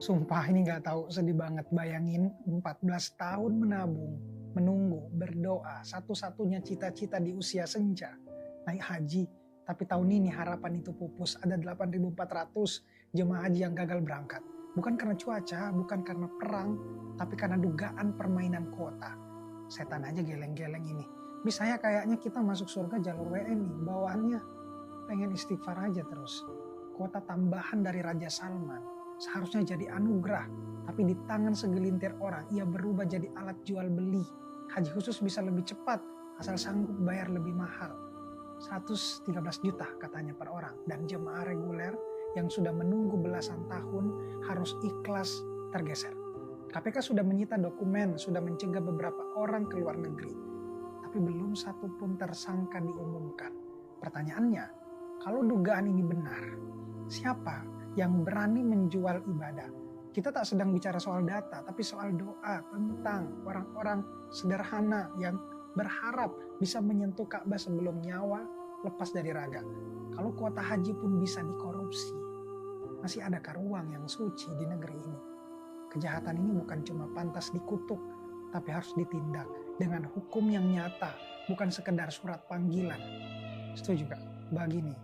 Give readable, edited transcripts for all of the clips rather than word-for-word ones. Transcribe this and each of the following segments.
Sumpah ini nggak tahu, sedih banget. Bayangin 14 tahun menabung, menunggu, berdoa, satu-satunya cita-cita di usia senja, naik haji. Tapi tahun ini harapan itu pupus, ada 8.400 jemaah haji yang gagal berangkat. Bukan karena cuaca, bukan karena perang, tapi karena dugaan permainan kuota. Setan aja geleng-geleng ini. Bisa ya kayaknya kita masuk surga jalur WNI, bawaannya pengen istighfar aja terus. Kuota tambahan dari Raja Salman seharusnya jadi anugerah, tapi di tangan segelintir orang ia berubah jadi alat jual beli. Haji khusus bisa lebih cepat asal sanggup bayar lebih mahal. 113 juta katanya per orang, dan jemaah reguler yang sudah menunggu belasan tahun harus ikhlas tergeser. KPK sudah menyita dokumen, sudah mencegah beberapa orang ke luar negeri, tapi belum satu pun tersangka diumumkan. Pertanyaannya, kalau dugaan ini benar, siapa yang berani menjual ibadah? Kita tak sedang bicara soal data, tapi soal doa tentang orang-orang sederhana yang berharap bisa menyentuh Ka'bah sebelum nyawa lepas dari raga. Kalau kuota haji pun bisa dikorupsi, masih adakah ruang yang suci di negeri ini? Kejahatan ini bukan cuma pantas dikutuk, tapi harus ditindak dengan hukum yang nyata, bukan sekedar surat panggilan. Setuju gak? Begini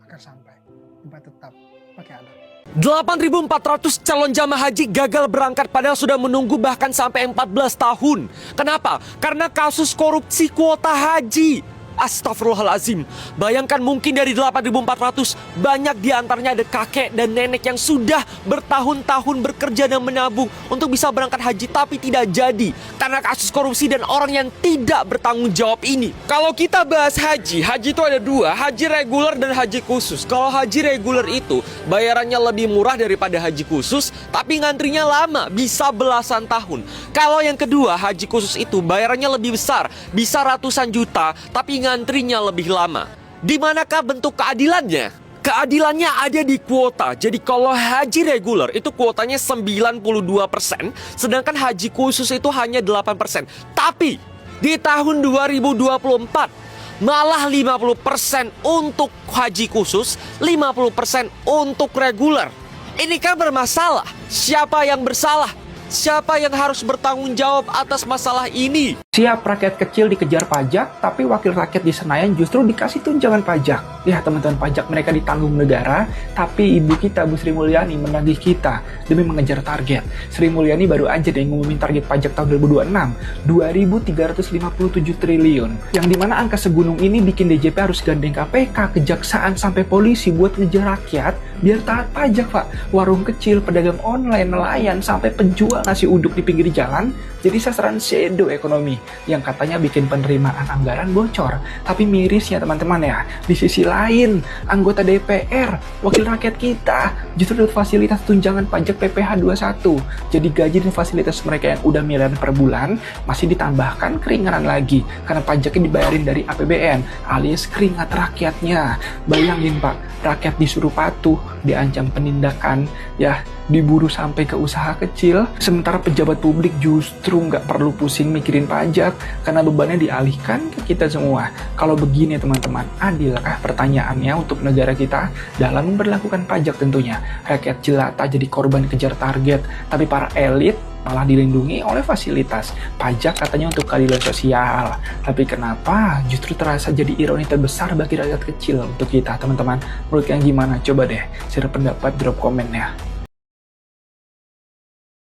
agar sampai debat tetap pakai alat. 8.400 calon jamaah haji gagal berangkat padahal sudah menunggu bahkan sampai 14 tahun. Kenapa? Karena kasus korupsi kuota haji. Astagfirullahalazim. Bayangkan mungkin dari 8.400 banyak diantaranya ada kakek dan nenek yang sudah bertahun-tahun bekerja dan menabung untuk bisa berangkat haji tapi tidak jadi karena kasus korupsi dan orang yang tidak bertanggung jawab ini. Kalau kita bahas haji itu ada dua, haji reguler dan haji khusus. Kalau haji reguler itu bayarannya lebih murah daripada haji khusus tapi ngantrinya lama, bisa belasan tahun. Kalau yang kedua, haji khusus itu bayarannya lebih besar, bisa ratusan juta tapi ngantrinya lebih lama. Di manakah bentuk keadilannya? Keadilannya ada di kuota. Jadi kalau haji reguler itu kuotanya 92%, sedangkan haji khusus itu hanya 8%. Tapi di tahun 2024 malah 50% untuk haji khusus, 50% untuk reguler. Ini kan bermasalah. Siapa yang bersalah? Siapa yang harus bertanggung jawab atas masalah ini? Siap rakyat kecil dikejar pajak, tapi wakil rakyat di Senayan justru dikasih tunjangan pajak. Ya teman-teman, pajak mereka ditanggung negara, tapi ibu kita Bu Sri Mulyani menagih kita demi mengejar target. Sri Mulyani baru aja deh ngumumin target pajak tahun 2026, 2.357 triliun. Yang dimana angka segunung ini bikin DJP harus gandeng KPK, kejaksaan, sampai polisi buat ngejar rakyat biar taat pajak, Pak. Warung kecil, pedagang online, nelayan, sampai penjual nasi uduk di pinggir jalan jadi sasaran shadow ekonomi yang katanya bikin penerimaan anggaran bocor. Tapi mirisnya teman-teman ya, di sisi lain anggota DPR, wakil rakyat kita justru dapat fasilitas tunjangan pajak PPh 21. Jadi gaji dan fasilitas mereka yang udah miliaran per bulan masih ditambahkan keringanan lagi karena pajaknya dibayarin dari APBN alias keringat rakyatnya. Bayangin Pak, rakyat disuruh patuh, diancam penindakan, ya diburu sampai ke usaha kecil, sementara pejabat publik justru nggak perlu pusing mikirin pajak karena bebannya dialihkan ke kita semua. Kalau begini teman-teman, adilkah pertanyaannya untuk negara kita dalam memperlakukan pajak tentunya? Rakyat jelata jadi korban kejar target, tapi para elit malah dilindungi oleh fasilitas pajak katanya untuk keadilan sosial. Tapi kenapa justru terasa jadi ironi terbesar bagi rakyat kecil untuk kita teman-teman? Menurut kalian gimana? Coba deh share pendapat, drop komen ya.